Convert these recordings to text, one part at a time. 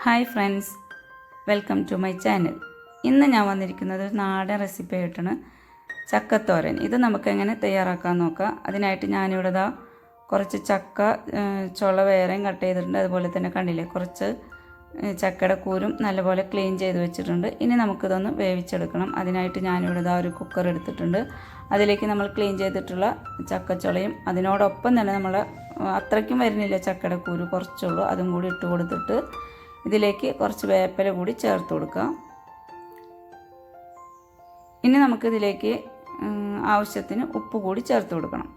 Hi friends, welcome to my channel. ഇന്ന് ഞാൻ വന്നിരിക്കുന്നത് ഒരു നാടൻ റെസിപ്പി ആയിട്ടാണ്. ചക്കത്തോരൻ. ഇത് നമുക്കെങ്ങനെ തയ്യാറാക്കാൻ നോക്കാം. അതിനായിട്ട് ഞാനിവിടെ കുറച്ച് ചക്ക ചുള വേറെയും കട്ട് ചെയ്തിട്ടുണ്ട്. അതുപോലെ തന്നെ കണ്ടില്ലേ, കുറച്ച് ചക്കയുടെ കൂരും നല്ലപോലെ ക്ലീൻ ചെയ്ത് വെച്ചിട്ടുണ്ട്. ഇനി നമുക്കിതൊന്ന് വേവിച്ചെടുക്കണം. അതിനായിട്ട് ഞാനിവിടെ ഒരു കുക്കർ എടുത്തിട്ടുണ്ട്. അതിലേക്ക് നമ്മൾ ക്ലീൻ ചെയ്തിട്ടുള്ള ചക്കച്ചുളയും അതിനോടൊപ്പം തന്നെ നമ്മൾ അത്രയ്ക്കും വരുന്നില്ല ചക്കയുടെ കൂര്, കുറച്ചുള്ളൂ, അതും കൂടി ഇട്ട് കൊടുത്തിട്ട് ഇതിലേക്ക് കുറച്ച് വേപ്പില കൂടി ചേർത്ത് കൊടുക്കാം. ഇനി നമുക്കിതിലേക്ക് ആവശ്യത്തിന് ഉപ്പ് കൂടി ചേർത്ത് കൊടുക്കണം.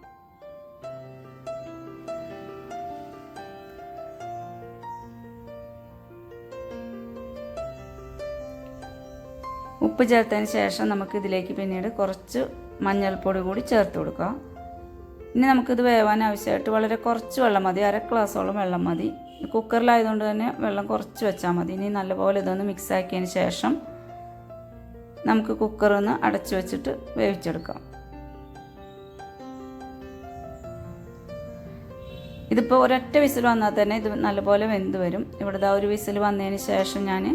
ഉപ്പ് ചേർത്തതിന് ശേഷം നമുക്കിതിലേക്ക് പിന്നീട് കുറച്ച് മഞ്ഞൾപ്പൊടി കൂടി ചേർത്ത് കൊടുക്കാം. ഇനി നമുക്കിത് വേവാൻ ആവശ്യമായിട്ട് വളരെ കുറച്ച് വെള്ളം മതി, 1/2 ഗ്ലാസോളം വെള്ളം മതി. കുക്കറിലായതുകൊണ്ട് തന്നെ വെള്ളം കുറച്ച് വെച്ചാൽ മതി. ഇനി നല്ലപോലെ ഇതൊന്ന് മിക്സ് ആക്കിയതിന് ശേഷം നമുക്ക് കുക്കറൊന്ന് അടച്ചു വെച്ചിട്ട് വേവിച്ചെടുക്കാം. ഇതിപ്പോൾ ഒരൊറ്റ വിസിൽ വന്നാൽ തന്നെ ഇത് നല്ലപോലെ വെന്ത് വരും. ഇവിടെ ഒരു വിസിൽ വന്നതിന് ശേഷം ഞാൻ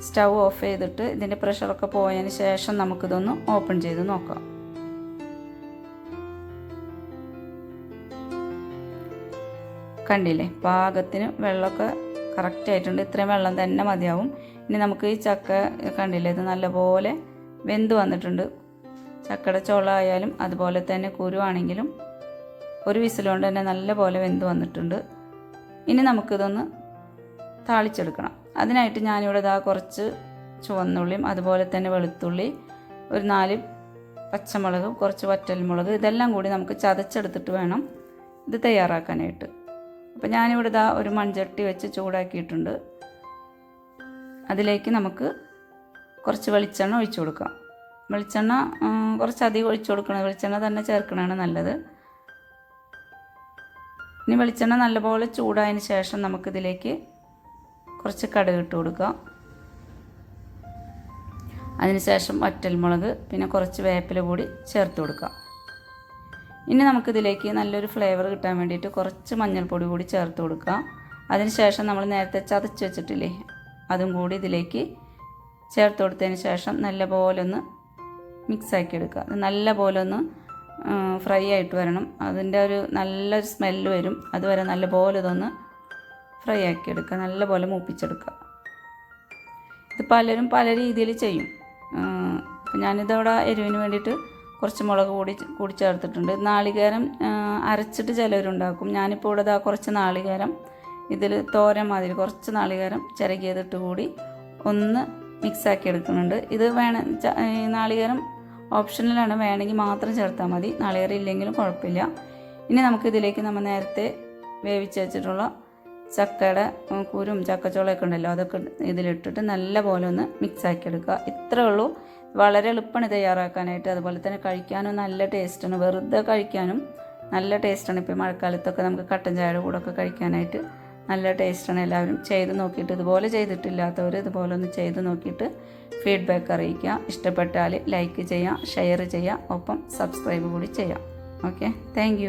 സ്റ്റൗ ഓഫ് ചെയ്തിട്ട് ഇതിൻ്റെ പ്രഷറൊക്കെ പോയതിന് ശേഷം നമുക്കിതൊന്ന് ഓപ്പൺ ചെയ്ത് നോക്കാം. കണ്ടില്ലേ, പാകത്തിന് വെള്ളമൊക്കെ കറക്റ്റ് ആയിട്ടുണ്ട്. ഇത്രയും വെള്ളം തന്നെ മതിയാവും. ഇനി നമുക്ക് ഈ ചക്ക കണ്ടില്ലേ, ഇത് നല്ലപോലെ വെന്ത് വന്നിട്ടുണ്ട്. ചക്കയുടെ ചുള ആയാലും അതുപോലെ തന്നെ കുരുവാണെങ്കിലും ഒരു വിസിലുകൊണ്ട് തന്നെ നല്ലപോലെ വെന്ത് വന്നിട്ടുണ്ട്. ഇനി നമുക്കിതൊന്ന് താളിച്ചെടുക്കണം. അതിനായിട്ട് ഞാനിവിടെ കുറച്ച് ചുവന്നുള്ളിയും അതുപോലെ തന്നെ വെളുത്തുള്ളി, ഒരു 4 പച്ചമുളക്, കുറച്ച് വറ്റൽമുളക്, ഇതെല്ലാം കൂടി നമുക്ക് ചതച്ചെടുത്തിട്ട് വേണം ഇത് തയ്യാറാക്കാനായിട്ട്. അപ്പോൾ ഞാനിവിടെ ഒരു മൺചട്ടി വെച്ച് ചൂടാക്കിയിട്ടുണ്ട്. അതിലേക്ക് നമുക്ക് കുറച്ച് വെളിച്ചെണ്ണ ഒഴിച്ചു കൊടുക്കാം. വെളിച്ചെണ്ണ കുറച്ചധികം ഒഴിച്ചു കൊടുക്കണം. വെളിച്ചെണ്ണ തന്നെ ചേർക്കണതാണ് നല്ലത്. ഇനി വെളിച്ചെണ്ണ നല്ലപോലെ ചൂടായതിന് ശേഷം നമുക്കിതിലേക്ക് കുറച്ച് കടുക് ഇട്ട് കൊടുക്കാം. അതിനുശേഷം വറ്റൽമുളക്, പിന്നെ കുറച്ച് വേപ്പില കൂടി ചേർത്ത് കൊടുക്കാം. ഇനി നമുക്കിതിലേക്ക് നല്ലൊരു ഫ്ലേവർ കിട്ടാൻ വേണ്ടിയിട്ട് കുറച്ച് മഞ്ഞൾപ്പൊടി കൂടി ചേർത്ത് കൊടുക്കാം. അതിനുശേഷം നമ്മൾ നേരത്തെ ചതച്ച് വെച്ചിട്ടില്ലേ, അതും കൂടി ഇതിലേക്ക് ചേർത്ത് കൊടുത്തതിന് ശേഷം നല്ലപോലെ ഒന്ന് മിക്സാക്കി എടുക്കുക. അത് നല്ലപോലെ ഒന്ന് ഫ്രൈ ആയിട്ട് വരണം. അതിൻ്റെ ഒരു നല്ലൊരു സ്മെല്ല് വരും. അതുവരെ നല്ലപോലെ ഇതൊന്ന് ഫ്രൈ ആക്കി എടുക്കുക, നല്ലപോലെ മൂപ്പിച്ചെടുക്കുക. ഇത് പലരും പല രീതിയിൽ ചെയ്യും. ഞാനിതവിടെ എരിവിന് വേണ്ടിയിട്ട് കുറച്ച് മുളക് കൂടി ചേർത്തിട്ടുണ്ട്. നാളികേരം അരച്ചിട്ട് ചിലവരുണ്ടാക്കും. ഞാനിപ്പോൾ ഇവിടെ കുറച്ച് നാളികേരം ഇതിൽ തോരൻ മാതിരി കുറച്ച് നാളികേരം ചിരകിയതിട്ട് കൂടി ഒന്ന് മിക്സാക്കി എടുക്കുന്നുണ്ട്. ഇത് നാളികേരം ഓപ്ഷണലാണ്, വേണമെങ്കിൽ മാത്രം ചേർത്താൽ മതി. നാളികേരം ഇല്ലെങ്കിലും കുഴപ്പമില്ല. ഇനി നമുക്കിതിലേക്ക് നമ്മൾ നേരത്തെ വേവിച്ച് വെച്ചിട്ടുള്ള ചക്കയുടെ കുരും ചക്കച്ചോളയൊക്കെ ഉണ്ടല്ലോ, അതൊക്കെ ഇതിലിട്ടിട്ട് നല്ലപോലെ ഒന്ന് മിക്സാക്കി എടുക്കുക. ഇത്രയേ ഉള്ളൂ. വളരെ എളുപ്പമാണ് തയ്യാറാക്കാനായിട്ട്. അതുപോലെ തന്നെ കഴിക്കാനും നല്ല ടേസ്റ്റാണ്. വെറുതെ കഴിക്കാനും നല്ല ടേസ്റ്റാണ്. ഇപ്പോൾ മഴക്കാലത്തൊക്കെ നമുക്ക് കട്ടൻ ചായയുടെ കൂടെ ഒക്കെ കഴിക്കാനായിട്ട് നല്ല ടേസ്റ്റാണ്. എല്ലാവരും ചെയ്ത് നോക്കിയിട്ട്, ഇതുപോലെ ചെയ്തിട്ടില്ലാത്തവർ ഇതുപോലെ ഒന്ന് ചെയ്ത് നോക്കിയിട്ട് ഫീഡ്ബാക്ക് അറിയിക്കുക. ഇഷ്ടപ്പെട്ടാൽ ലൈക്ക് ചെയ്യുക, ഷെയർ ചെയ്യുക, ഒപ്പം സബ്സ്ക്രൈബ് കൂടി ചെയ്യാം. Okay, thank